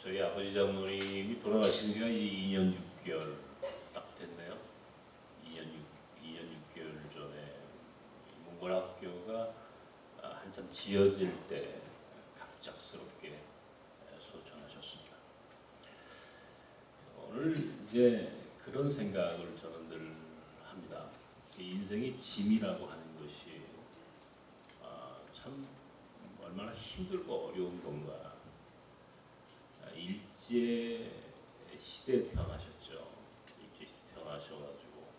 저희 아버지 장모님이 돌아가신 지가 2년 6개월 딱 됐네요. 2년 6개월 전에 몽골학교가 한참 지어질 때 갑작스럽게 소천하셨습니다. 오늘 이제 그런 생각을 저는 늘 합니다. 인생의 짐이라고 하는 것이 참 얼마나 힘들고 어려운 건가. 일제 시대에 태어나셨죠. 일제 시대에 태어나셔가지고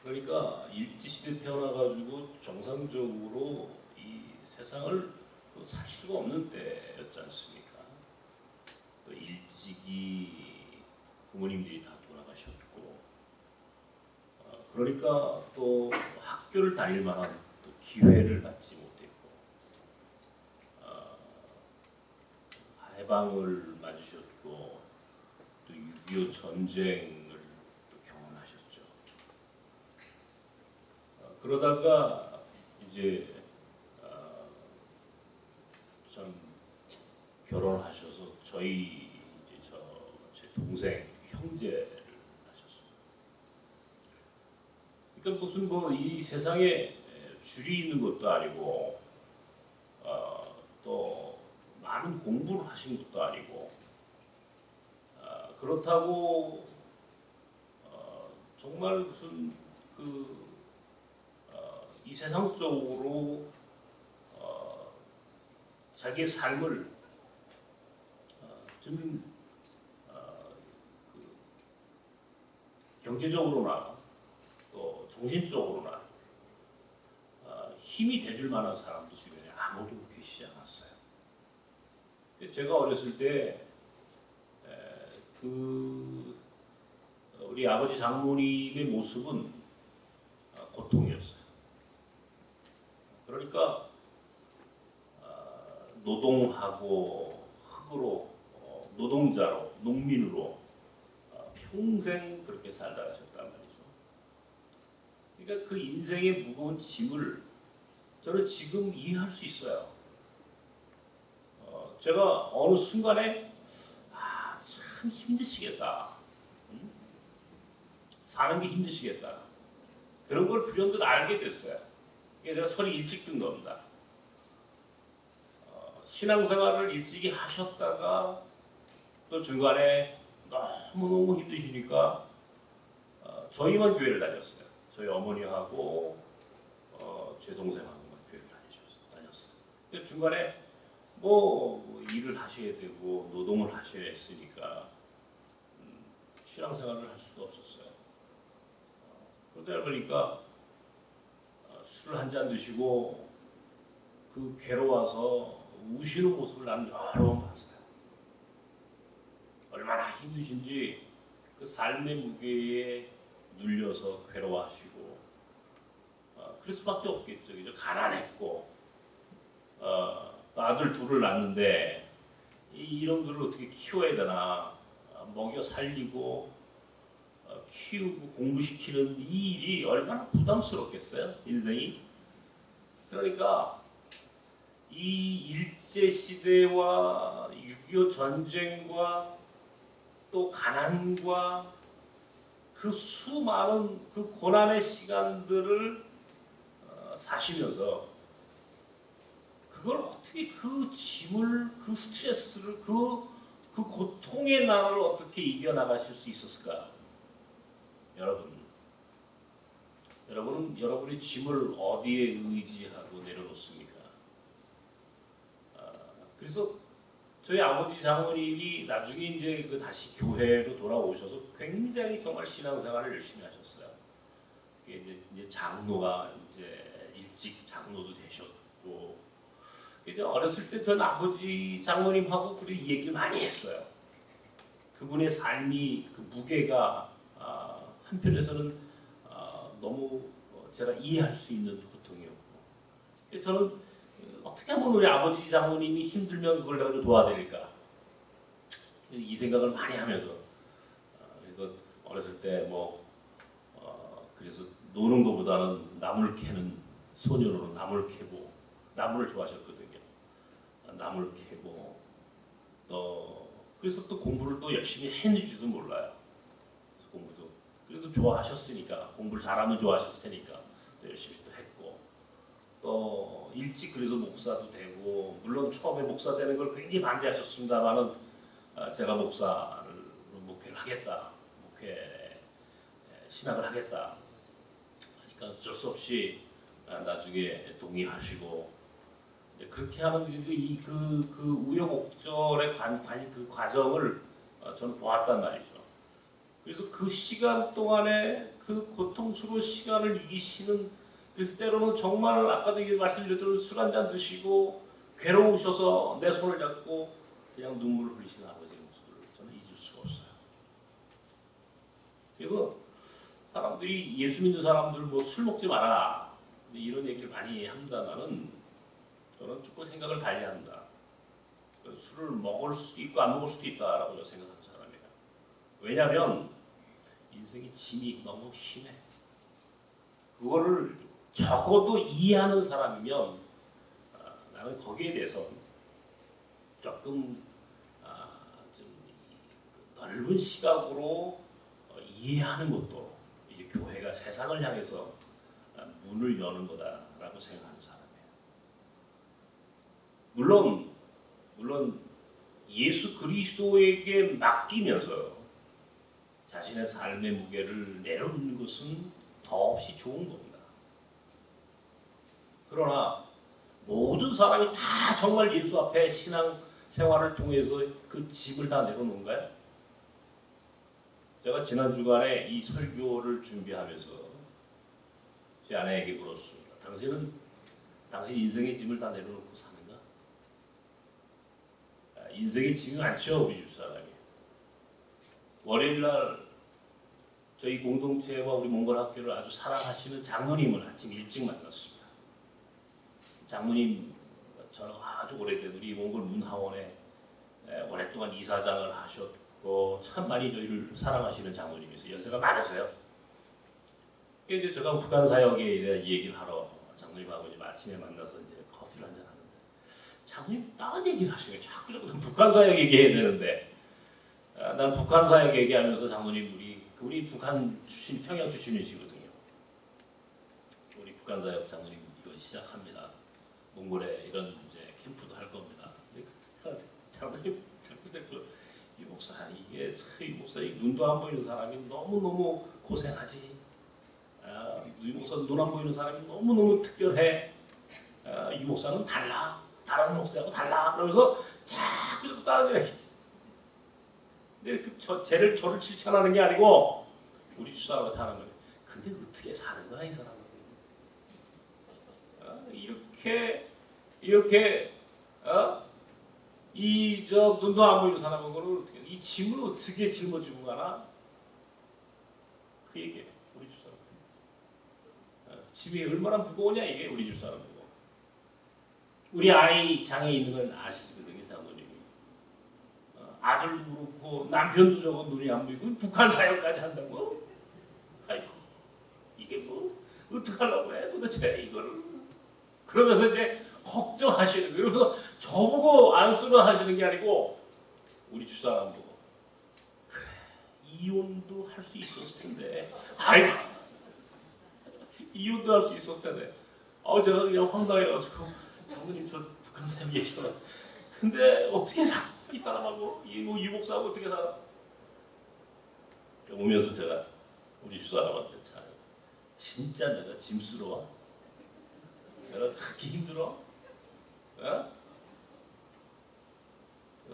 그러니까 일제 시대에 태어나가지고 정상적으로 이 세상을 살 수가 없는 때였지 않습니까? 또 일찍이 부모님들이 다 돌아가셨고 그러니까 또 학교를 다닐 만한 또 기회를 받지 못했고 해방을 맞으셨고 또 6.25 전쟁을 또 경험하셨죠. 그러다가 이제 참 결혼하셔서 저희 이제 제 동생 형제를 하셨습니다. 그러니까 무슨 뭐 이 세상에 줄이 있는 것도 아니고 또 많은 공부를 하신 것도 아니고 그렇다고 정말 무슨 이 세상적으로 자기의 삶을 좀 경제적으로나 또 정신적으로나 힘이 돼줄 만한 사람도 주변에 아무도 계시지 않았어요. 제가 어렸을 때 우리 아버지 장모님의 모습은 고통이었어요. 그러니까 노동하고 흙으로 노동자로 농민으로 평생 그렇게 살다 가셨단 말이죠. 그러니까 그 인생의 무거운 짐을 저는 지금 이해할 수 있어요. 제가 어느 순간에 참 힘드시겠다. 사는 게 힘드시겠다. 그런 걸 불현듯 알게 됐어요. 제가 철이 일찍 든 겁니다. 신앙생활을 일찍이 하셨다가 또 중간에 너무너무 힘드시니까 저희만 교회를 다녔어요. 저희 어머니하고 제 동생하고만 교회를 다녔어요. 근데 중간에 뭐 일을 하셔야 되고 노동을 하셔야 했으니까 신앙생활을 할 수가 없었어요. 그러다 보니까 술을 한 잔 드시고 그 괴로워서 우시는 모습을 나는 여러 번 봤어요. 얼마나 힘드신지 그 삶의 무게에 눌려서 괴로워하시고 그럴 수밖에 없겠죠. 그죠? 가난했고 아들 둘을 낳는데 이놈들을 어떻게 키워야 되나 먹여 살리고 키우고 공부시키는 이 일이 얼마나 부담스럽겠어요. 인생이. 그러니까 이 일제시대와 6.25 전쟁과 또 가난과 그 수많은 그 고난의 시간들을 사시면서 그걸 어떻게 그 짐을 그 스트레스를 그 고통의 나를 어떻게 이겨나가실 수 있었을까? 여러분은 여러분의 짐을 어디에 의지하고 내려놓습니까? 그래서 저희 아버지 장모님이 나중에 이제 다시 교회로 돌아오셔서 굉장히 정말 신앙생활을 열심히 하셨어요. 이제 장로가 이제 일찍 장로도 되셨고, 이제 어렸을 때 전 아버지 장모님하고 그리 얘기 많이 했어요. 그분의 삶이 그 무게가 한편에서는 너무 제가 이해할 수 있는 고통이었고, 저는 어떻게 하면 우리 아버지 장모님이 힘들면 그걸 내가 좀 도와드릴까 이 생각을 많이 하면서 그래서 어렸을 때 그래서 노는 것보다는 나물 캐는 소년으로 나물 캐고 나물을 좋아하셨거든요. 나물 캐고 또 그래서 또 공부를 또 열심히 했는지도 몰라요. 그래서 공부도 그래도 좋아하셨으니까 공부를 잘하면 좋아하셨을 테니까 또 열심히 또 했고 또 일찍 그래서 목사도 되고 물론 처음에 목사 되는 걸 굉장히 반대하셨습니다만은 제가 목사를 목회를 하겠다 목회 신학을 하겠다 하니까 어쩔 수 없이 나중에 동의하시고 그렇게 하는 그 우여곡절의 그 과정을 저는 보았단 말이죠. 그래서 그 시간 동안에 그 고통스러운 시간을 이기시는 그래서 때로는 정말 아까도 말씀드렸던 술 한잔 드시고 괴로우셔서 내 손을 잡고 그냥 눈물을 흘리시는 아버지의 모습을 저는 잊을 수가 없어요. 그래서 사람들이 예수 믿는 사람들 뭐 술 먹지 마라 이런 얘기를 많이 합니다만은 저는 조금 생각을 달리합니다. 술을 먹을 수도 있고 안 먹을 수도 있다라고 생각하는 사람이에요. 왜냐하면 인생의 짐이 너무 심해. 그거를 적어도 이해하는 사람이면 나는 거기에 대해서 조금 좀 넓은 시각으로 이해하는 것도 이제 교회가 세상을 향해서 문을 여는 거다라고 생각하는 사람이에요. 물론 예수 그리스도에게 맡기면서 자신의 삶의 무게를 내려놓는 것은 더없이 좋은 겁니다. 그러나 모든 사람이 다 정말 예수 앞에 신앙 생활을 통해서 그 짐을 다 내려놓은가요? 제가 지난 주간에 이 설교를 준비하면서 제 아내에게 물었습니다. 당신 인생의 짐을 다 내려놓고 사는가? 인생의 짐이 많죠, 우리 집사람이. 월요일날 저희 공동체와 우리 몽골 학교를 아주 사랑하시는 장로님을 아침 일찍 만났습니다. 장로님 저는 아주 오래된 우리 몽골 문화원에 오랫동안 이사장을 하셨고 참 많이 저희를 사랑하시는 장로님이세요. 연세가 많으세요. 이제 제가 북한 사역에 대한 얘기를 하러 장로님하고 이제 아침에 만나서 이제 커피를 한잔 하는데 장로님 다른 얘기를 하시는 거예요. 자꾸 북한 사역 얘기해야 되는데 난 북한 사역 얘기하면서 장로님 우리 북한 출신 평양 출신이시거든요. 우리 북한 사역 장로님 이거 시작합니다. 몽골에 이런 이제 캠프도 할 겁니다. 장로님 자꾸 이 목사 이게 이 목사 눈도 안 보이는 사람이 너무 고생하지. 이 목사 눈 안 보이는 사람이 너무 특별해. 이 목사는 달라. 다른 목사하고 달라. 그러면서 자꾸 다른 얘기. 근데 저를 칭찬하는 게 아니고 우리 집사람한테 하는 거예요. 근데 어떻게 사는 거야 이 사람은? 이렇게 이 눈도 안 보이는 사람하고는 어떻게 이 짐을 어떻게 짊어지고 가나? 그 얘기예요. 우리 집사람. 짐이 얼마나 무거우냐 이게 우리 집사람 보고. 우리 아이 장애 있는 건 아시거든요, 장모님이. 아들도 그렇고 남편도 저거 눈이 안 보이고 북한 사역까지 한다고? 아이고 이게 뭐 어떡하려고 해 도대체 이거를. 그러면서 이제 걱정하시는 거예요. 그래서 저보고 안쓰러 하시는 게 아니고 우리 집사람 보고 그래 이혼도 할 수 있었을 텐데 아이고 이혼도 할 수 있었을 텐데 제가 그냥 황당해가지고 장모님 저 북한 사역 얘기하면 근데 어떻게 살아? 이 사람하고 이 목사하고 어떻게 살아? 오면서 제가 우리 집사람한테 진짜 내가 짐스러워? 내가 그렇게 힘들어?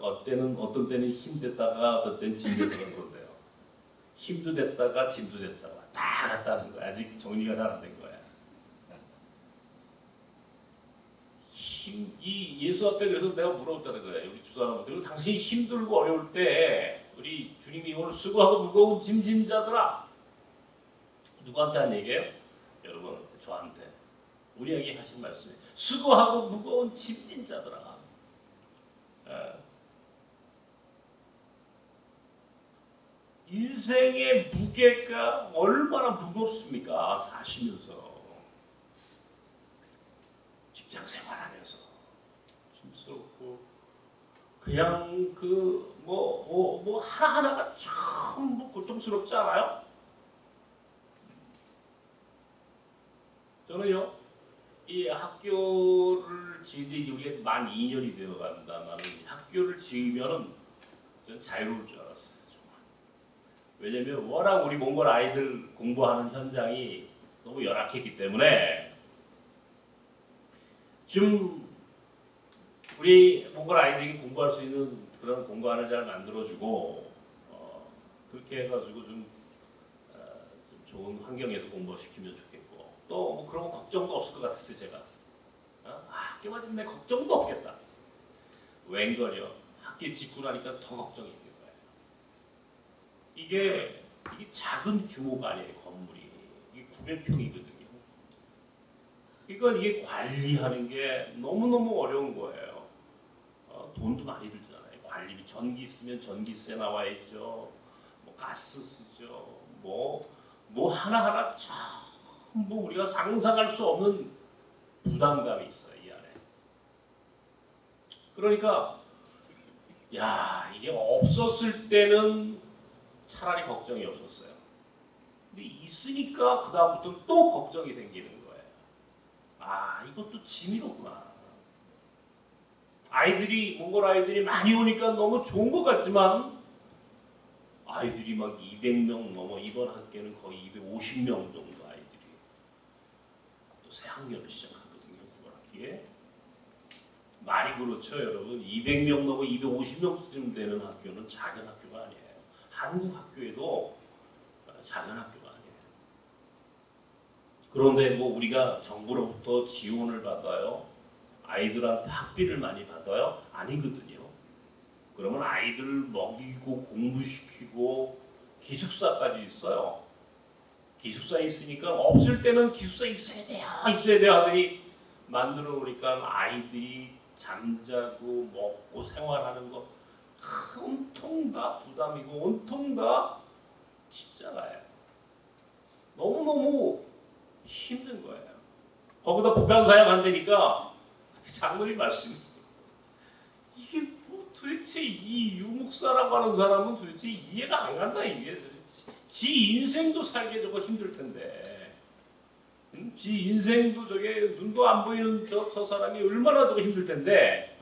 어떤 때는 힘됐다가 어떤 때는 짐됐다는 건데요. 힘도 됐다가 짐도 됐다가 다 갔다는 거야. 아직 정리가 잘 안 된 거야. 이 예수 앞에 그래서 내가 물어봤다는 거야. 우리 집사람한테. 그리고 당신이 힘들고 어려울 때 우리 주님이 오늘 수고하고 무거운 짐진 자들아. 누구한테 한 얘기예요? 여러분 저한테. 우리에게 하신 말씀이에요. 수고하고 무거운 짐진 자들아. 인생의 무게가 얼마나 무겁습니까? 사시면서 직장 생활하면서 힘스럽고 그냥 그 뭐 하나하나가 참 뭐 고통스럽지 않아요? 저는요 이 학교를 지은 우리가 만 2년이 되어 간다면 학교를 지으면은 저는 자유로울 줄 알았어요. 정말. 왜냐면 워낙 우리 몽골 아이들 공부하는 현장이 너무 열악했기 때문에 지금 우리 몽골 아이들이 공부할 수 있는 그런 공간을 잘 만들어주고 그렇게 해가지고 좀 좋은 환경에서 공부시키면 좋겠고 또 뭐 그런 걱정도 없을 것 같았어요 제가. 학교가 됐네 걱정도 없겠다. 웬걸요 학교 짓고 나니까 더 걱정이 있는 거예요. 이게 작은 규모가 아니에요 건물이. 이게 900평이거든요. 그러니까 이게 관리하는 게 너무너무 어려운 거예요. 돈도 많이 들잖아요. 관리비 전기 쓰면 전기세 나와 있죠. 뭐 가스 쓰죠. 뭐 하나하나 전부 우리가 상상할 수 없는 부담감이 있어요 이 안에. 그러니까 야 이게 없었을 때는 차라리 걱정이 없었어요. 근데 있으니까 그 다음부터 또 걱정이 생기는 거예요. 이것도 재미로구나. 몽골 아이들이 많이 오니까 너무 좋은 것 같지만 아이들이 막 200명 넘어. 이번 학기에는 거의 250명 정도 아이들이 또 새 학년을 시작하거든요. 9월 학기에. 말이 그렇죠 여러분. 200명 넘어 250명쯤 되는 학교는 작은 학교가 아니에요. 한국 학교에도 작은 학교가 아니에요. 그런데 뭐 우리가 정부로부터 지원을 받아요. 아이들한테 학비를 많이 받아요? 아니거든요. 그러면 아이들 먹이고 공부시키고 기숙사까지 있어요. 기숙사에 있으니까 없을 때는 기숙사 있어야 돼요 하더니 만들어 놓으니까 아이들이 잠자고 먹고 생활하는 거 온통 다 부담이고 온통 다 십자가예요. 너무너무 힘든 거예요. 거기다 북한 사역 안 되니까 장로님 말씀 이게 뭐 도대체 이 유목사라고 하는 사람은 도대체 이해가 안 간다 이게. 지 인생도 살기 저거 힘들 텐데 지 인생도 저게 눈도 안 보이는 저 사람이 얼마나 저거 힘들 텐데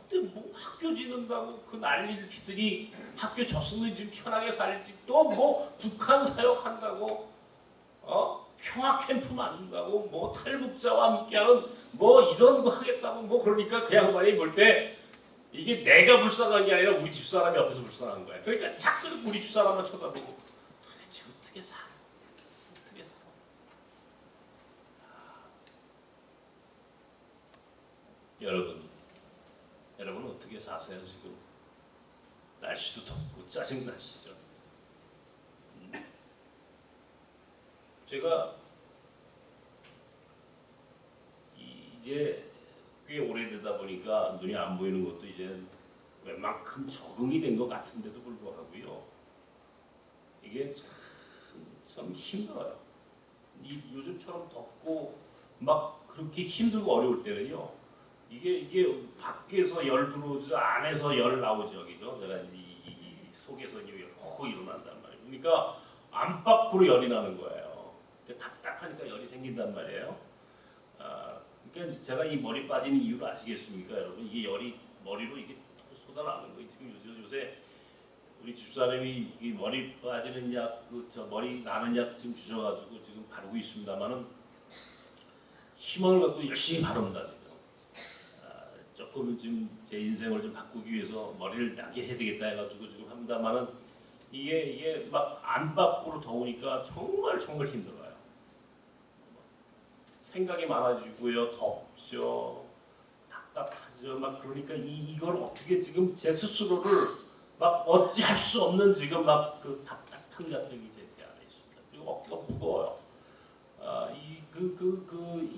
근데 뭐 학교 짓는다고 그 난리를 피더니 학교 졌으면 지금 편하게 살지 또 뭐 북한 사역한다고 평화 캠프 만든다고 뭐 탈북자와 함께하는 뭐 이런 거 하겠다고 뭐 그러니까 그 양반이 볼 때 이게 내가 불쌍한 게 아니라 우리 집사람이 옆에서 불쌍한 거야. 그러니까 자꾸 우리 집사람만 쳐다보고 도대체 어떻게 살아? 여러분 어떻게 사세요 지금? 날씨도 덥고 짜증 나시죠? 제가 이제 꽤 오래되다 보니까 눈이 안 보이는 것도 이제 웬만큼 적응이 된 것 같은데도 불구하고요. 이게 참 힘들어요. 요즘처럼 덥고 막 그렇게 힘들고 어려울 때는요. 이게 밖에서 열 들어오죠. 안에서 열 나오죠. 그죠? 제가 이 속에서 열이 확 일어난단 말이에요. 그러니까 안팎으로 열이 나는 거예요. 답답하니까 열이 생긴단 말이에요. 그러니까 제가 이 머리 빠지는 이유를 아시겠습니까, 여러분? 이게 열이 머리로 이게 쏟아나는 거예요. 지금 요새 우리 집사람이 이 머리 빠지는 약, 머리 나는 약 지금 주셔가지고 지금 바르고 있습니다만은 희망을 갖고 열심히 바릅니다 지금. 조금 지금 제 인생을 좀 바꾸기 위해서 머리를 나게 해야 되겠다 해가지고 지금 합니다만은 이게 막 안팎으로 더우니까 정말 힘들어요. 생각이 많아지고요, 덥죠, 답답하죠, 막 그러니까 이걸 어떻게 지금 제 스스로를 막 어찌할 수 없는 지금 막 그 답답한 감정이 제 안에 있습니다. 그리고 어깨가 무거워요.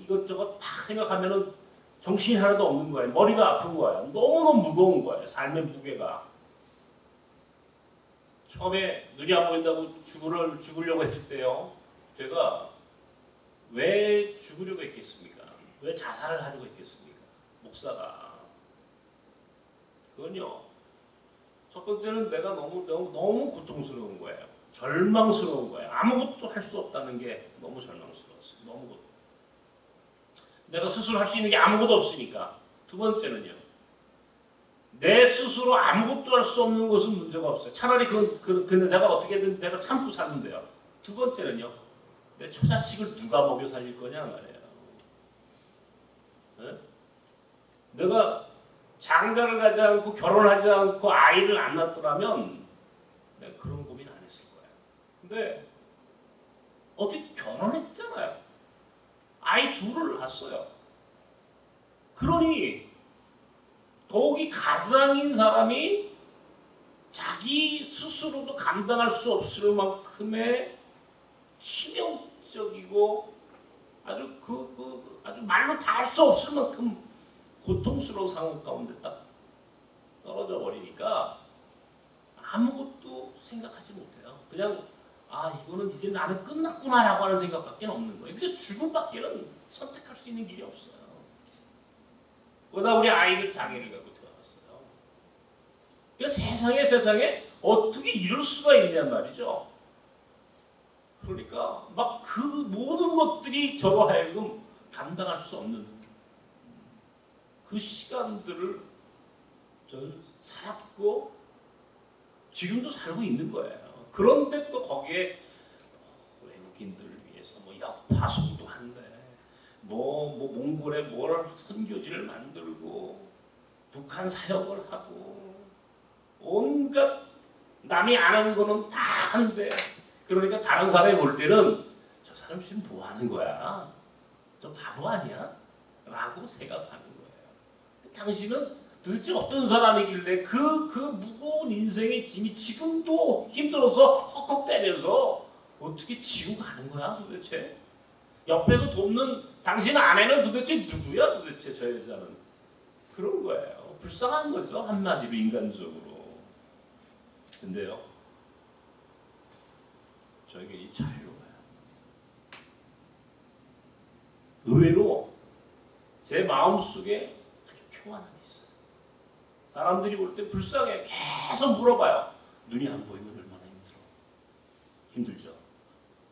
이것저것 막 생각하면은 정신이 하나도 없는 거예요. 머리가 아픈 거예요. 너무너무 무거운 거예요. 삶의 무게가. 처음에 눈이 안 보인다고 죽으려고 했을 때요. 제가 왜 죽으려고 했겠습니까? 왜 자살을 하려고 했겠습니까? 목사가. 그건요. 첫 번째는 내가 너무 고통스러운 거예요. 절망스러운 거예요. 아무것도 할 수 없다는 게 너무 절망스러웠어요. 너무 내가 스스로 할 수 있는 게 아무것도 없으니까. 두 번째는요. 내 스스로 아무것도 할 수 없는 것은 문제가 없어요. 차라리 근데 내가 어떻게든 내가 참고 사면 돼요. 두 번째는요. 내 처자식을 누가 먹여 살릴 거냐 말이에요. 네? 내가 장가를 가지 않고 결혼하지 않고 아이를 안 낳더라면 내가 그런 고민 안 했을 거예요. 근데 어떻게 결혼했잖아요. 아이 둘을 낳았어요. 그러니 더욱이 가장인 사람이 자기 스스로도 감당할 수 없을 만큼의 치명적이고 아주 아주 말로 다 할 수 없을 만큼 고통스러운 상황 가운데 딱 떨어져 버리니까 아무것도 생각하지 못해요. 그냥 이거는 이제 나는 끝났구나라고 하는 생각밖에 없는 거예요. 그냥 죽음밖에는 선택할 수 있는 길이 없어요. 그러다 우리 아이는 장애를 갖고 태어났어요. 그러니까 세상에 어떻게 이럴 수가 있냔 말이죠. 그러니까 막 그 모든 것들이 저로 하여금 감당할 수 없는 그 시간들을 저는 살았고 지금도 살고 있는 거예요. 그런데 또 거기에 외국인들을 위해서 역파송도 한대. 몽골에 선교지를 만들고 북한 사역을 하고 온갖 남이 안 하는 거는 다 한대. 그러니까 다른 사람이 볼 때는 저 사람 지금 뭐 하는 거야? 저 바보 아니야? 라고 생각하는 거예요. 당신은 도대체 어떤 사람이길래 그 무거운 인생의 짐이 지금도 힘들어서 헉헉대면서 어떻게 지고 가는 거야 도대체? 옆에서 돕는 당신 아내는 도대체 누구야 도대체 저 여자는? 그런 거예요. 불쌍한 거죠. 한마디로 인간적으로. 근데요. 저에게 이 자유가 의외로 제 마음속에 아주 평안함이 있어요. 사람들이 볼 때 불쌍해. 계속 물어봐요. 눈이 안 보이면 얼마나 힘들죠.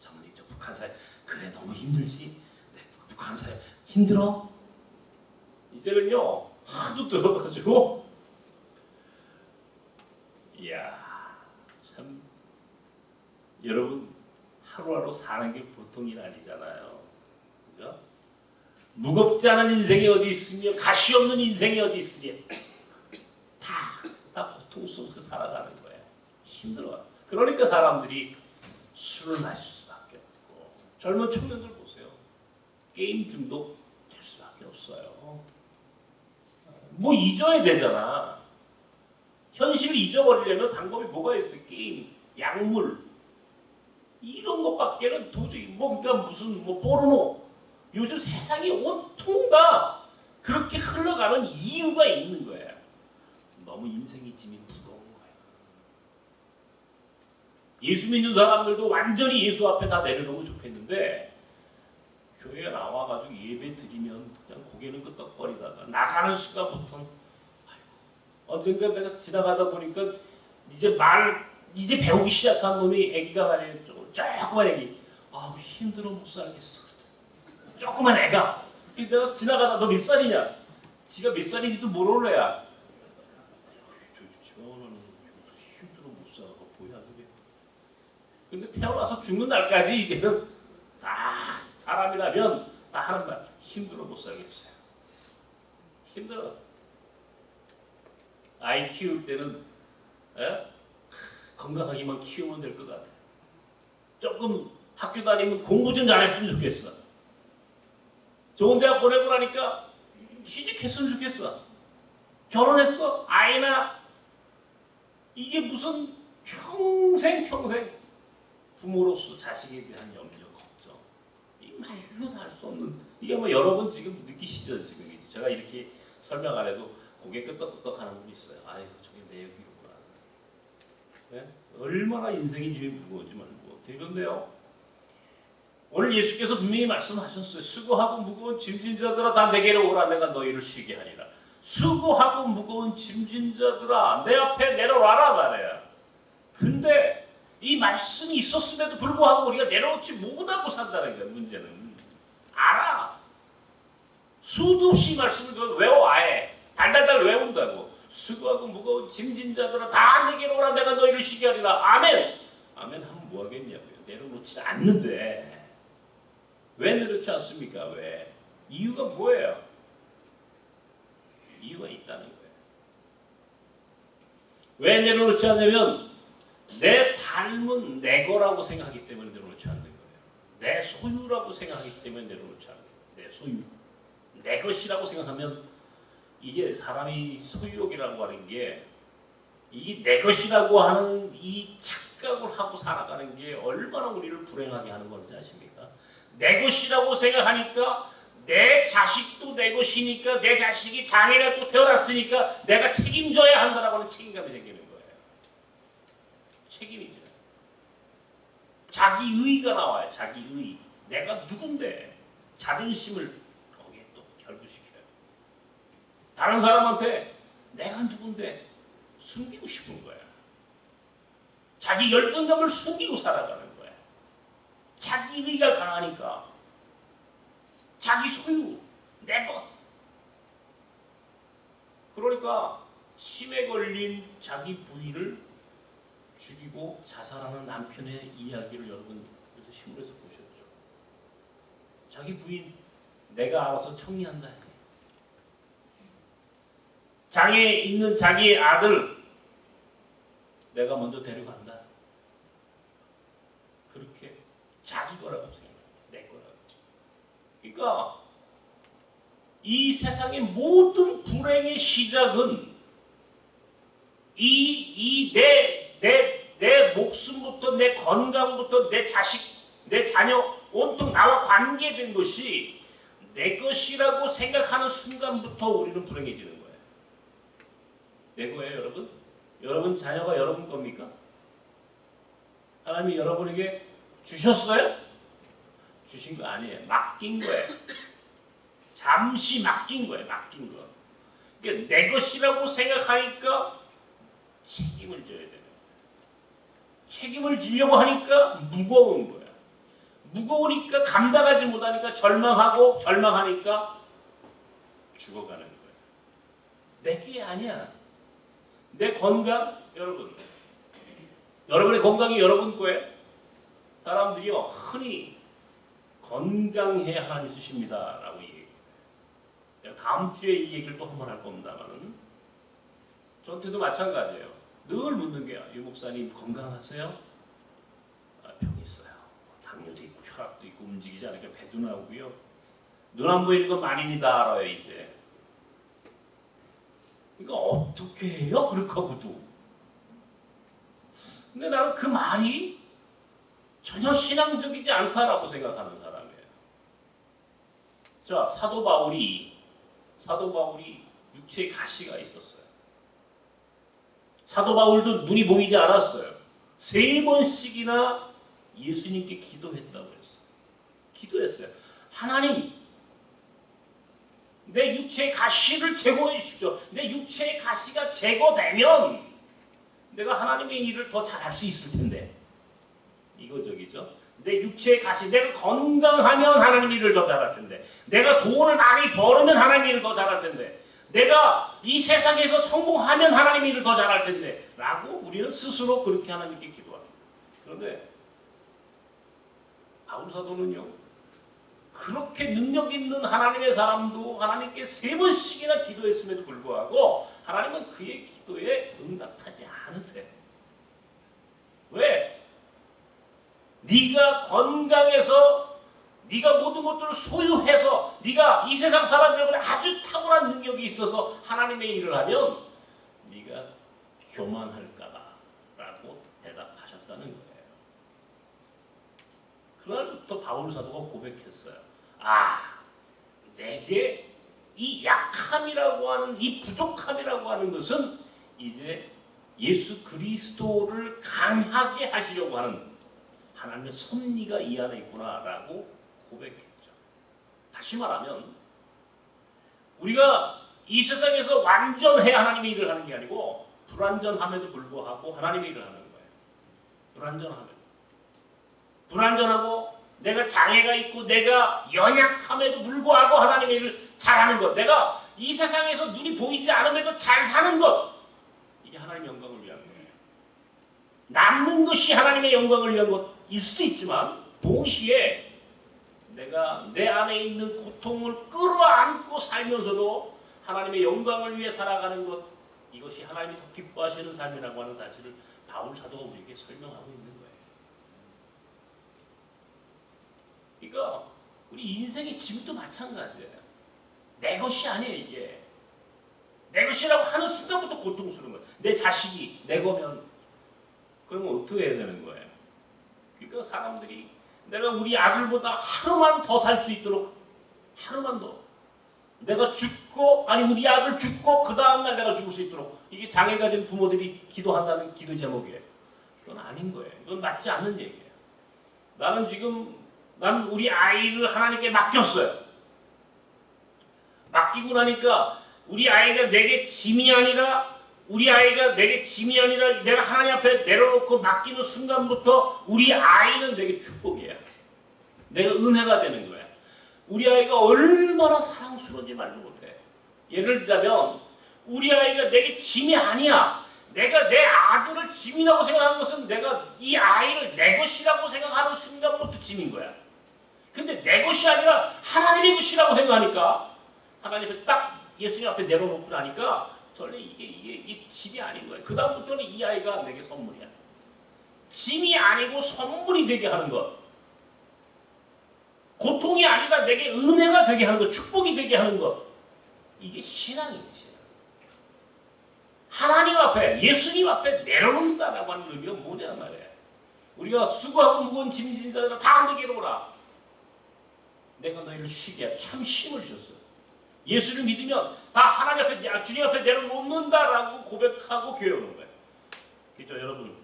장모님 저 북한 사회 그래 너무 힘들지. 네, 북한 사회 힘들어? 이제는요 하도 들어가지고 이야 참 여러분 하루하루 사는 게 보통 일 아니잖아요. 그죠? 무겁지 않은 인생이 어디 있으며 가시 없는 인생이 어디 있으며 다 고통 속에서 살아가는 거예요. 힘들어요. 그러니까 사람들이 술을 마실 수밖에 없고 젊은 청년들 보세요. 게임 중독 될 수밖에 없어요. 잊어야 되잖아. 현실을 잊어버리려면 방법이 뭐가 있어요? 게임, 약물 이런 것밖에는 도저히 그러니까 무슨 포르노 요즘 세상이 온통 다 그렇게 흘러가는 이유가 있는 거예요. 너무 인생이 짐이 무거운 거예요. 예수 믿는 사람들도 완전히 예수 앞에 다 내려놓으면 좋겠는데 교회에 나와가지고 예배 드리면 그냥 고개는 끄덕거리다가 나가는 순간부터는 언젠가 내가 지나가다 보니까 이제 배우기 시작한 놈이 애기가 말이에요. 조그만 애기. 힘들어 못 살겠어. 조그만 애가. 내가 지나가다 너 몇 살이냐? 지가 몇 살인지도 모르는 애야. 저는 힘들어 못 살아가 뭐야 그게. 근데 태어나서 죽는 날까지 이제는 다 사람이라면 다 하는 말. 힘들어 못 살겠어요. 힘들어. 아이 키울 때는 건강하게만 키우면 될 것 같아. 조금 학교 다니면 공부 좀 잘했으면 좋겠어. 좋은 대학 보내고 나니까 취직했으면 좋겠어. 결혼했어. 아이나 이게 무슨 평생 부모로서 자식에 대한 염려, 걱정. 이 말로 다 할 수 없는 이게 여러분 지금 느끼시죠 지금 제가 이렇게 설명 안 해도 고개 끄덕끄덕 하는 분이 있어요. 아이고 저게 내 얘기구나. 네? 얼마나 인생이 짐이 무거운지 말고 그런데요. 오늘 예수께서 분명히 말씀하셨어요. 수고하고 무거운 짐진 자들아 다 내게로 오라 내가 너희를 쉬게 하리라. 수고하고 무거운 짐진 자들아 내 앞에 내려와라 말이야. 근데 이 말씀이 있었음에도 불구하고 우리가 내려놓지 못하고 산다는 거야. 문제는 알아. 수도 없이 말씀을 외워. 아예 달달달 외운다고. 수고하고 무거운 짐진 자들아 다 내게로 오라. 내가 너희를 쉬게 하리라. 아멘. 아멘 하면 뭐 하겠냐고요. 내려놓지 않는데. 왜 내려놓지 않습니까? 왜? 이유가 뭐예요? 이유가 있다는 거예요. 왜 내려놓지 않냐면 내 삶은 내 거라고 생각하기 때문에 내려놓지 않는 거예요. 내 소유라고 생각하기 때문에 내려놓지 않는 거예요. 내 소유. 내 것이라고 생각하면 이게 사람이 소유욕이라고 하는 게 이게 내 것이라고 하는 이 착각을 하고 살아가는 게 얼마나 우리를 불행하게 하는 건지 아십니까? 내 것이라고 생각하니까 내 자식도 내 것이니까 내 자식이 장애가 태어났으니까 내가 책임져야 한다라고 하는 책임감이 생기는 거예요. 책임이죠. 자기의가 나와요. 자기의. 내가 누군데 자존심을 거기에 또 결부시켜요. 다른 사람한테 내가 누군데 숨기고 싶은 거야. 자기 열등감을 숨기고 살아가는 거야. 자기의가 강하니까 자기 소유, 내 것. 그러니까 치매 걸린 자기 부인을 죽이고 자살하는 남편의 이야기를 여러분 그래서 신문에서 보셨죠. 자기 부인 내가 알아서 정리한다. 장애 있는 자기의 아들 내가 먼저 데려간다. 그렇게 자기 거라고 생각해요. 내 거라고. 그러니까 이 세상의 모든 불행의 시작은 내 목숨부터 내 건강부터 내 자식, 내 자녀 온통 나와 관계된 것이 내 것이라고 생각하는 순간부터 우리는 불행해지는 거예요. 내 거예요, 여러분? 여러분 자녀가 여러분 겁니까? 하나님이 여러분에게 주셨어요? 주신 거 아니에요. 맡긴 거예요. 잠시 맡긴 거예요. 맡긴 거. 그러니까 내 것이라고 생각하니까 책임을 져야 돼요. 책임을 지려고 하니까 무거운 거야. 무거우니까 감당하지 못하니까 절망하고 절망하니까 죽어가는 거야. 내 게 아니야. 내 건강, 여러분의 건강이 여러분 거예요. 사람들이요 흔히 건강해야 하나님 쓰십니다 라고 얘기해요. 다음 주에 이 얘기를 또 한 번 할 겁니다만 저한테도 마찬가지예요. 늘 묻는 게요. 유 목사님 건강하세요? 병이 있어요. 당뇨도 있고 혈압도 있고 움직이지 않으니까 배도 나오고요. 눈 안 보이는 건 만인이다 알아요 이제. 그러니까 어떻게 해요? 그렇게 하고도. 근데 나는 그 말이 전혀 신앙적이지 않다라고 생각하는 사람이에요. 자, 사도 바울이 육체에 가시가 있었어요. 사도 바울도 눈이 보이지 않았어요. 3번씩이나 예수님께 기도했다고 했어요. 기도했어요. 하나님, 내 육체의 가시를 제거해 주십시오. 내 육체의 가시가 제거되면 내가 하나님의 일을 더 잘할 수 있을 텐데. 이거저기죠. 내 육체의 가시, 내가 건강하면 하나님 일을 더 잘할 텐데. 내가 돈을 많이 벌으면 하나님 일을 더 잘할 텐데. 내가 이 세상에서 성공하면 하나님 일을 더 잘할 텐데. 라고 우리는 스스로 그렇게 하나님께 기도합니다. 그런데 바울 사도는요. 그렇게 능력 있는 하나님의 사람도 하나님께 3번씩이나 기도했음에도 불구하고 하나님은 그의 기도에 응답하지 않으세요. 왜? 네가 건강해서 네가 모든 것들을 소유해서 네가 이 세상 사람들보다 아주 탁월한 능력이 있어서 하나님의 일을 하면 네가 교만할까봐 대답하셨다는 거예요. 그날부터 바울 사도가 고백했어요. 내게 이 약함이라고 하는 이 부족함이라고 하는 것은 이제 예수 그리스도를 강하게 하시려고 하는 하나님의 섭리가 이 안에 있구나라고 고백했죠. 다시 말하면 우리가 이 세상에서 완전해 하나님의 일을 하는 게 아니고 불완전함에도 불구하고 하나님의 일을 하는 거예요. 불완전함에도. 불완전하고 내가 장애가 있고 내가 연약함에도 불구하고 하나님의 일을 잘하는 것. 내가 이 세상에서 눈이 보이지 않음에도 잘 사는 것. 이게 하나님의 영광을 위한 거예요. 남는 것이 하나님의 영광을 위한 것일 수도 있지만 동시에 내가 내 안에 있는 고통을 끌어안고 살면서도 하나님의 영광을 위해 살아가는 것, 이것이 하나님이 더 기뻐하시는 삶이라고 하는 사실을 바울 사도가 우리에게 설명하고 있는 거예요. 그러니까 우리 인생의 짐도 마찬가지예요. 내 것이 아니에요. 이게 내 것이라고 하는 순간부터 고통스러운 거예요. 내 자식이 내 거면 그러면 어떻게 해야 되는 거예요? 그러니까 사람들이 내가 우리 아들보다 하루만 더 살 수 있도록, 하루만 더 내가 죽고, 아니 우리 아들 죽고 그 다음날 내가 죽을 수 있도록, 이게 장애가 된 부모들이 기도한다는 기도 제목이에요. 그건 아닌 거예요. 이건 맞지 않는 얘기예요. 난 우리 아이를 하나님께 맡겼어요. 맡기고 나니까 우리 아이가 내게 짐이 아니라 내가 하나님 앞에 내려놓고 맡기는 순간부터 우리 아이는 내게 축복이에요. 내가 은혜가 되는 거예요. 우리 아이가 얼마나 사랑스러운지 말도 못해. 예를 들자면 우리 아이가 내게 짐이 아니야. 내가 내 아들을 짐이라고 생각하는 것은 내가 이 아이를 내 것이라고 생각하는 순간부터 짐인 거야. 근데 내 것이 아니라 하나님의 것이라고 생각하니까 하나님을 딱 예수님 앞에 내려놓고 나니까 전에 이게 짐이 아닌 거예요. 그 다음부터는 이 아이가 내게 선물이야. 짐이 아니고 선물이 되게 하는 것. 고통이 아니라 내게 은혜가 되게 하는 것. 축복이 되게 하는 것. 이게 신앙이에요. 하나님 앞에, 예수님 앞에 내려놓는다라고 하는 의미가 뭐냐는 말이에요. 우리가 수고하고 무거운 짐진 자들아 다 내게로 오라. 내가 너희를 쉬게 하여 참 힘을 주셨어. 예수를 믿으면 다 하나님 앞에, 주님 앞에 내려놓는다라고 고백하고 교회에 오는 거예요. 그렇죠, 여러분?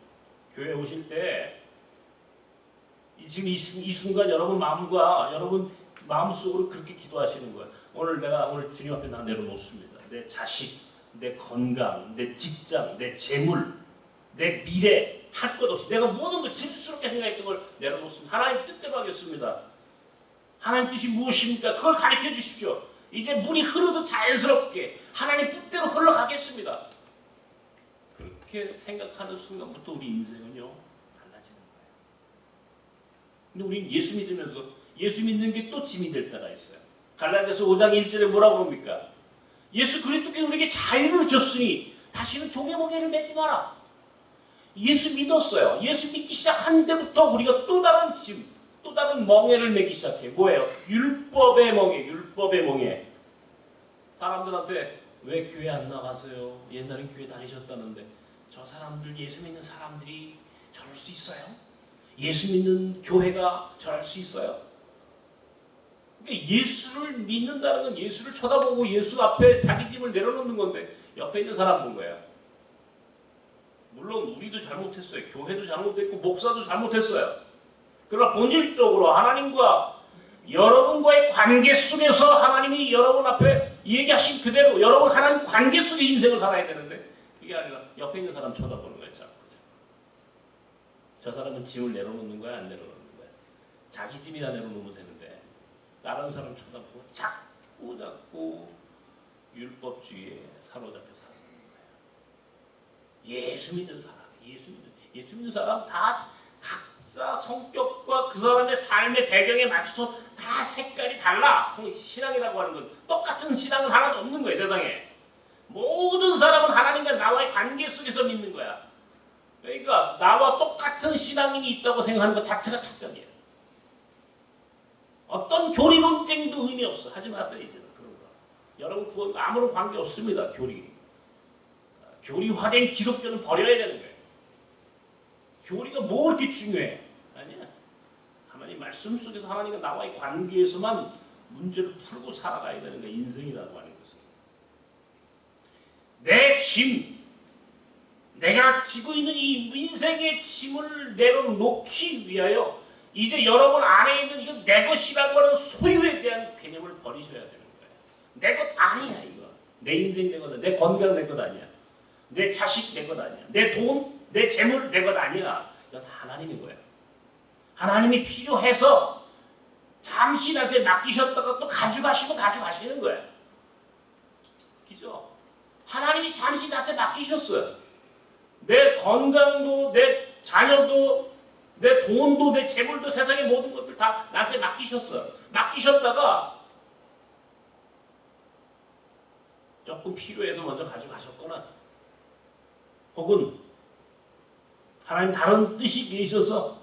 교회에 오실 때 지금 이 순간 여러분 마음속으로 그렇게 기도하시는 거예요. 오늘 주님 앞에 나 내려놓습니다. 내 자식, 내 건강, 내 직장, 내 재물, 내 미래, 할 것 없이 내가 모든 걸 질스럽게 생각했던 걸 내려놓습니다. 하나님 뜻대로 하겠습니다. 하나님 뜻이 무엇입니까? 그걸 가르쳐 주십시오. 이제 물이 흐르도 자연스럽게 하나님 뜻대로 흘러가겠습니다. 그렇게 생각하는 순간부터 우리 인생은요 달라지는 거예요. 근데 우리는 예수 믿으면서 예수 믿는 게 또 짐이 될 때가 있어요. 갈라디아서 5장 1절에 뭐라고 합니까? 예수 그리스도께서 우리에게 자유를 주셨으니 다시는 종의 멍에를 매지 마라. 예수 믿었어요. 예수 믿기 시작한 데부터 우리가 또 다른 짐, 또 다른 멍에를 매기 시작해. 뭐예요? 율법의 멍에. 사람들한테 왜 교회 안 나가세요? 옛날엔 교회 다니셨다는데 저 사람들, 예수 믿는 사람들이 저럴 수 있어요? 예수 믿는 교회가 저럴 수 있어요? 그러니까 예수를 믿는다는 건 예수를 쳐다보고 예수 앞에 자기 짐을 내려놓는 건데 옆에 있는 사람 본 거예요. 물론 우리도 잘못했어요. 교회도 잘못했고 목사도 잘못했어요. 그러나 본질적으로 하나님과 여러분과의 관계 속에서 하나님이 여러분 앞에 얘기하신 그대로 여러분 하나님 관계 속의 인생을 살아야 되는데 그게 아니라 옆에 있는 사람 쳐다보는 거예요. 저 사람은 짐을 내려놓는 거야, 안 내려놓는 거야? 자기 짐이나 내려놓으면 되는데 다른 사람 쳐다보고 자꾸 율법주의에 사로잡혀 사는 거예요. 예수 믿는 사람 다 각자 성격과 그 사람의 삶의 배경에 맞춰서 다 색깔이 달라. 신앙이라고 하는 건 똑같은 신앙은 하나도 없는 거예요. 세상에 모든 사람은 하나님과 나와의 관계 속에서 믿는 거야. 그러니까 나와 똑같은 신앙인이 있다고 생각하는 것 자체가 착각이에요. 어떤 교리 논쟁도 의미 없어. 하지 마세요. 이제는 그런 거. 여러분 그건 아무런 관계 없습니다. 교리화된 기독교는 버려야 되는 거예요. 교리가 뭐 그렇게 중요해? 아니야. 하나님 말씀 속에서 하나님과 나와의 관계에서만 문제를 풀고 살아가야 되는 거야. 인생이라고 하는 것은. 내 짐, 내가 지고 있는 이 인생의 짐을 내려놓기 위하여 이제 여러분 안에 있는 이건 내 것이라고 하는 소유에 대한 개념을 버리셔야 되는 거예요. 내 것 아니야 이거. 내 인생 내 것 아니야. 내 건강 내 것 아니야. 내 자식 내 것 아니야. 내 돈, 내 재물 내 것 아니야. 이건 하나님인 거야. 하나님이 필요해서 잠시 나한테 맡기셨다가 또 가져가시는 거야. 그죠? 하나님이 잠시 나한테 맡기셨어요. 내 건강도, 내 자녀도, 내 돈도, 내 재물도, 세상의 모든 것들 다 나한테 맡기셨어. 맡기셨다가 조금 필요해서 먼저 가져가셨거나 혹은 하나님 다른 뜻이 계셔서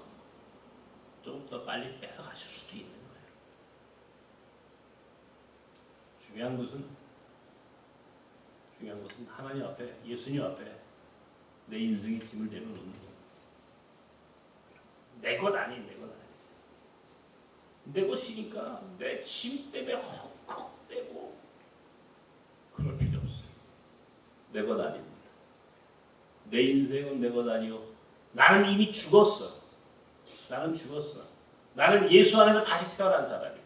조금 더 빨리 뺏어 가실 수도 있는 거예요. 중요한 것은 하나님 앞에, 예수님 앞에 내 인생의 짐을 내려놓는 거예요. 내 것 아닌 내 것 아닌. 내 것이니까 내 짐 때문에 헉헉대고 그럴 필요 없어요. 내 것 아닙니다. 내 인생은 내 것 아니요. 나는 이미 죽었어. 나는 죽었어. 나는 예수 안에서 다시 태어난 사람이야.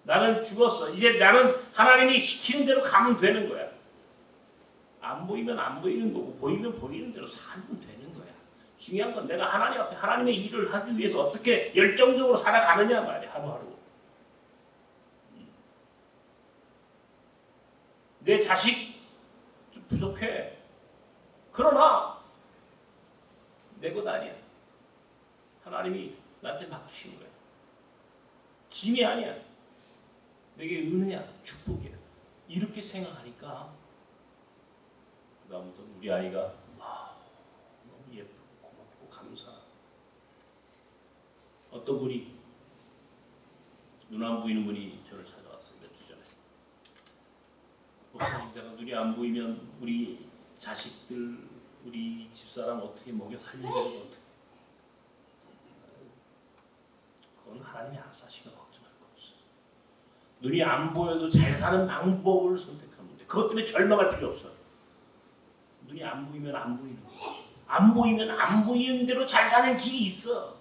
나는 죽었어. 이제 나는 하나님이 시키는 대로 가면 되는 거야. 안 보이면 안 보이는 거고 보이면 보이는 대로 살면 되는 거야. 중요한 건 내가 하나님 앞에 하나님의 일을 하기 위해서 어떻게 열정적으로 살아가느냐 말이야. 하루하루. 내 자식 좀 부족해. 그러나 내 것 아니야. 하나님이 나한테 맡기신 거야. 짐이 아니야. 내게 은혜야. 축복이야. 이렇게 생각하니까 그다음부터 우리 아이가 너무 예쁘고 고맙고 감사하고 어떤 분이 눈 안 보이는 분이 저를 찾아왔어요. 몇 주 전에. 목사님, 내가 눈이 안 보이면 우리 자식들, 우리 집사람 어떻게 먹여 살려야 되는 거 어떻게? 그건 하나님이 알아서 하시면 걱정할 거 없어. 눈이 안 보여도 잘 사는 방법을 선택하면 돼. 그것 때문에 절망할 필요 없어. 눈이 안 보이면 안 보이는 거야. 안 보이면 안 보이는 대로 잘 사는 길이 있어.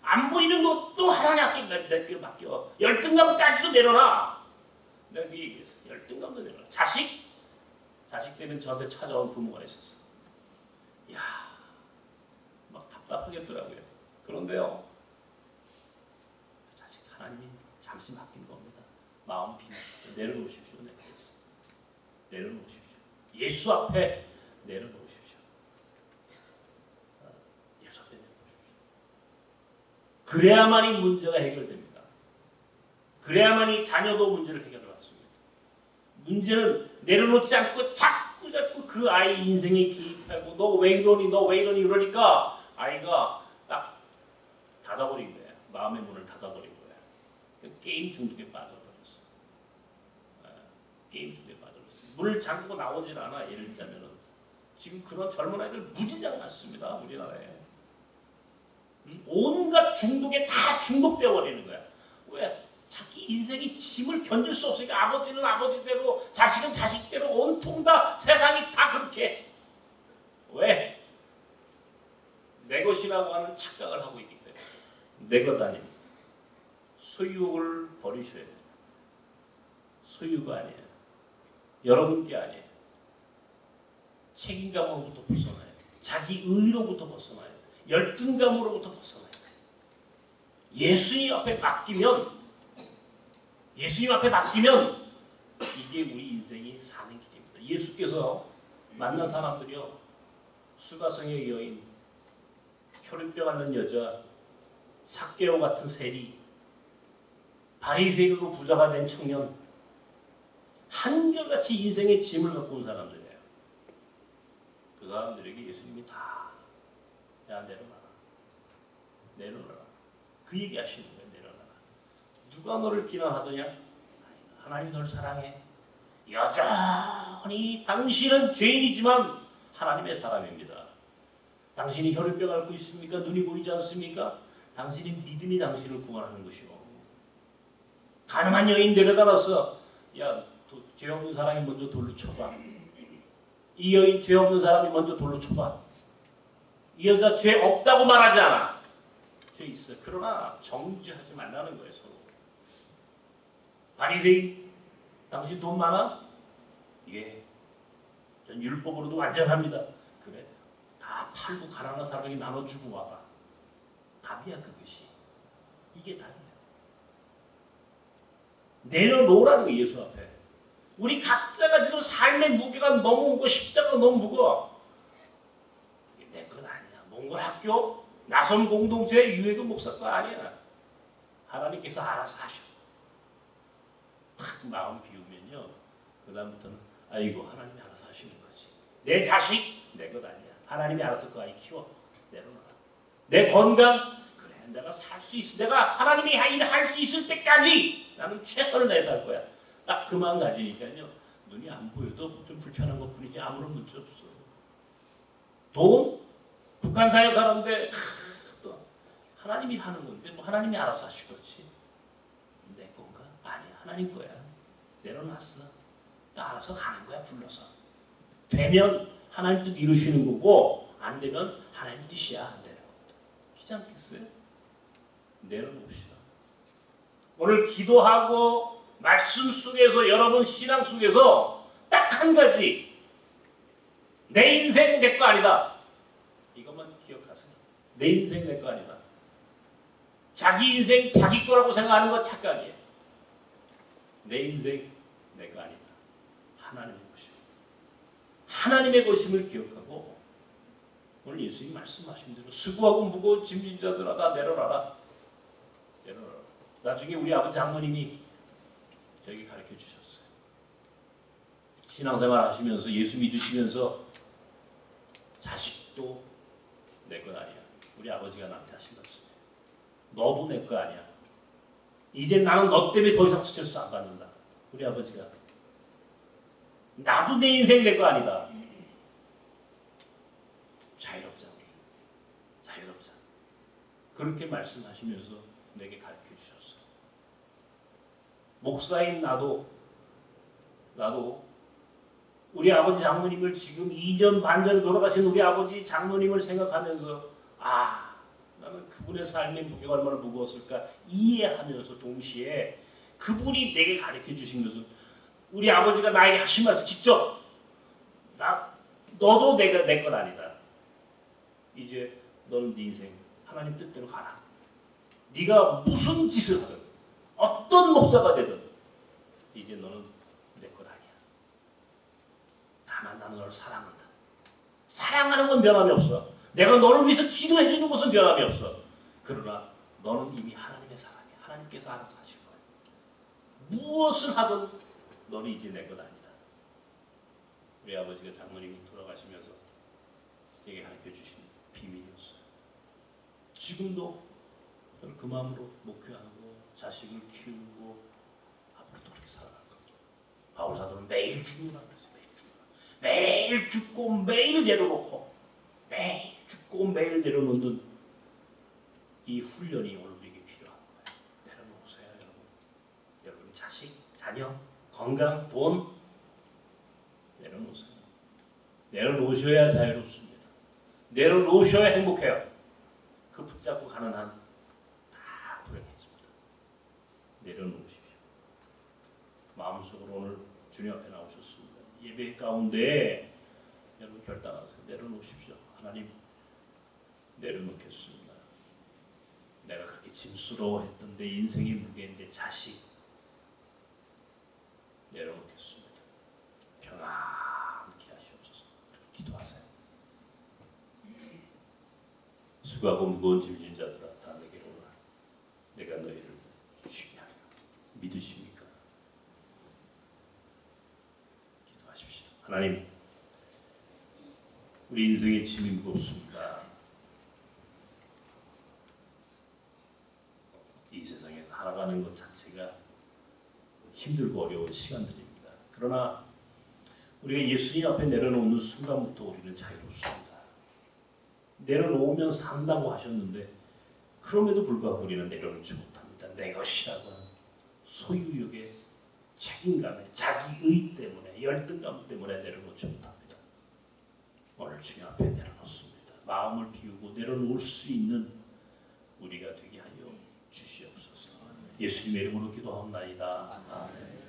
안 보이는 것도 하나님께 내게 맡겨. 열등감까지도 내려놔. 내가 그 얘기했어. 열등감도 내려놔. 자식 때문에 저한테 찾아온 부모가 있었어. 이야, 막 답답하겠더라고요. 그런데요, 자식 하나님이 잠시 맡긴 겁니다. 마음 비워 내려놓으십시오. 내려놓으십시오. 예수 앞에 내려놓으십시오. 예수 앞에 내려놓으십시오. 그래야만이 문제가 해결됩니다. 그래야만이 자녀도 문제를 해결해 왔습니다. 문제는 내려놓지 않고 자꾸 그 아이 인생에 개입하고 너 왜 이러니 그러니까 아이가 딱 닫아버린 거야. 마음의 문을 닫아버린 거야. 게임 중독에 빠져버렸어. 게임 중독에 빠져버렸어. 문을 잠그고 나오질 않아. 예를 들자면은 지금 그런 젊은 아이들 무진장 많습니다. 우리나라에. 온갖 중독에 다 중독되어 버리는 거야. 왜? 자기 인생이 짐을 견딜 수 없으니까 아버지는 아버지대로 자식은 자식대로 온통 다 세상이 다 그렇게. 왜? 내 것이라고 하는 착각을 하고 있기 때문에. 내 것 아닙니다. 소유욕을 버리셔야 돼요. 소유가 아니에요. 여러분께 아니에요. 책임감으로부터 벗어나야 돼요. 자기 의로부터 벗어나야 돼요. 열등감으로부터 벗어나야 돼요. 예수님 앞에 맡기면 이게 우리 인생이 사는 길입니다. 예수께서 만난 사람들이요. 수가성의 여인, 혈흔병 앓는 여자, 삭개오 같은 세리, 바리새인으로 부자가 된 청년, 한결같이 인생의 짐을 갖고 온 사람들이에요. 그 사람들에게 예수님이 다 내려놔라. 그 얘기 하시는 거예요. 내려놔라. 누가 너를 비난하더냐? 하나님이 너를 사랑해. 여전히 당신은 죄인이지만 하나님의 사람입니다. 당신이 혈흔병 앓고 있습니까? 눈이 보이지 않습니까? 당신의 믿음이 당신을 구원하는 것이오. 가늠한 여인 데려다 놨어. 야, 죄 없는 사람이 먼저 돌로 쳐봐. 이 여인 죄 없는 사람이 먼저 돌로 쳐봐. 이 여자 죄 없다고 말하지 않아. 죄 있어. 그러나 정죄하지 말라는 거예요. 서로. 바리새인, 당신 돈 많아? 예, 전 율법으로도 완전합니다. 그래, 다 팔고 가난한 사람에게 나눠주고 와봐. 답이야 그것이. 이게 답이야. 내려놓으라는 거 예수 앞에. 우리 각자가 지금 삶의 무게가 너무 무거워. 십자가가 너무 무거워. 이게 내 건 아니야. 몽골 학교, 나섬 공동체, 유해근 목사 거 아니야. 하나님께서 알아서 하셔. 딱 마음 비우면요. 그 다음부터는 아이고 하나님이 알아서 하시는 거지. 내 자식 내 것 아니야. 하나님이 알아서 그 아이 키워. 내려놔. 내 건강 그래 내가 살 수 있어. 내가 하나님이 일할 수 있을 때까지 나는 최선을 다해서 할 거야. 딱 그 마음 가지니까요. 눈이 안 보여도 좀 불편한 것뿐이지 아무런 문제 없어. 돈 북한 사역하는데 또 하나님이 하는 건데 뭐 하나님이 알아서 하실 거지. 내 건가? 아니야. 하나님 거야. 내려놨어. 알아서 가는 거야. 불러서. 되면 하나님 뜻 이루시는 거고 안 되면 하나님 뜻이야. 안 되는 것도. 그렇지 않겠어요? 내려놓읍시다. 오늘 기도하고 말씀 속에서 여러분 신앙 속에서 딱 한 가지 내 인생 내 거 아니다. 이것만 기억하세요. 내 인생 내 거 아니다. 자기 인생 자기 거라고 생각하는 건 착각이에요. 내 인생 내 거 아니다. 하나님의 것임. 하나님의 것임을 기억하고 오늘 예수님 말씀하신 대로 수고하고 무거운 짐진 자들아 다 내려놔라. 내려놔라. 나중에 우리 아버지 장모님이 저에게 가르쳐 주셨어요. 신앙생활 하시면서 예수 믿으시면서 자식도 내 건 아니야. 우리 아버지가 나한테 하신 말씀이에요. 너도 내 거 아니야. 이제 나는 너 때문에 더 이상 스트레스 안 받는다. 우리 아버지가. 나도 내 인생 내 거 아니다. 자유롭자 우리. 자유롭자. 그렇게 말씀하시면서 내게 가르쳐 주셨어. 목사인 나도 우리 아버지 장모님을 지금 2년 반 전에 돌아가신 우리 아버지 장모님을 생각하면서 나는 그분의 삶의 무게가 얼마나 무거웠을까 이해하면서 동시에 그분이 내게 가르쳐 주신 것은 우리 아버지가 나에게 하신 말씀 직접 너도 내 건 아니다. 이제 너는 네 인생 하나님 뜻대로 가라. 네가 무슨 짓을 하든 어떤 목사가 되든 이제 너는 내 것 아니야. 다만 나는 너를 사랑한다. 사랑하는 건 변함이 없어. 내가 너를 위해서 기도해 주는 것은 변함이 없어. 그러나 너는 이미 하나님의 사랑이야. 하나님께서 알아서 하실 거야. 무엇을 하든 너는 이제 내 것 아니다. 우리 아버지가 장모님이 돌아가시면서 제게 가르쳐 주신 비밀이었어요. 지금도 저는 그 마음으로 목표하고 자식을 키우고 앞으로도 그렇게 살아갈 겁니다. 바울 사도는 매일 죽는다 그랬어요. 매일 죽고 매일 내려놓고 매일 죽고 매일 내려놓는 이 훈련이 오늘 우리에게 필요한 거예요. 내려놓으세요 여러분. 여러분 자식, 자녀, 건강, 돈 내려놓으세요. 내려놓으셔야 자유롭습니다. 내려놓으셔야 행복해요. 그 붙잡고 가는 한 다 불행해집니다. 내려놓으십시오. 마음속으로 오늘 주님 앞에 나오셨습니다. 예배 가운데 여러분 결단하세요. 내려놓으십시오. 하나님 내려놓겠습니다. 내가 그렇게 짐스러워했던 내 인생의 무게인데 자식 내려놓겠습니다. 평안케 하시옵소서. 기도하세요. 수고하고 무거운 짐진 자들아 다 내게로 오라. 내가 너희를 쉬게 하리라. 믿으십니까? 기도하십시오. 하나님 우리 인생의 짐이 무겁습니다. 이 세상에서 살아가는 것 자체가 힘들고 어려운 시간들입니다. 그러나 우리가 예수님 앞에 내려놓는 순간부터 우리는 자유롭습니다. 내려놓으면 산다고 하셨는데 그럼에도 불구하고 우리는 내려놓지 못합니다. 내 것이라고 하는 소유욕의 책임감에 자기의 때문에 열등감 때문에 내려놓지 못합니다. 오늘 주님 앞에 내려놓습니다. 마음을 비우고 내려놓을 수 있는 우리가 되게 하여 주시옵소서. 예수님의 이름으로 기도하옵나이다. 아멘.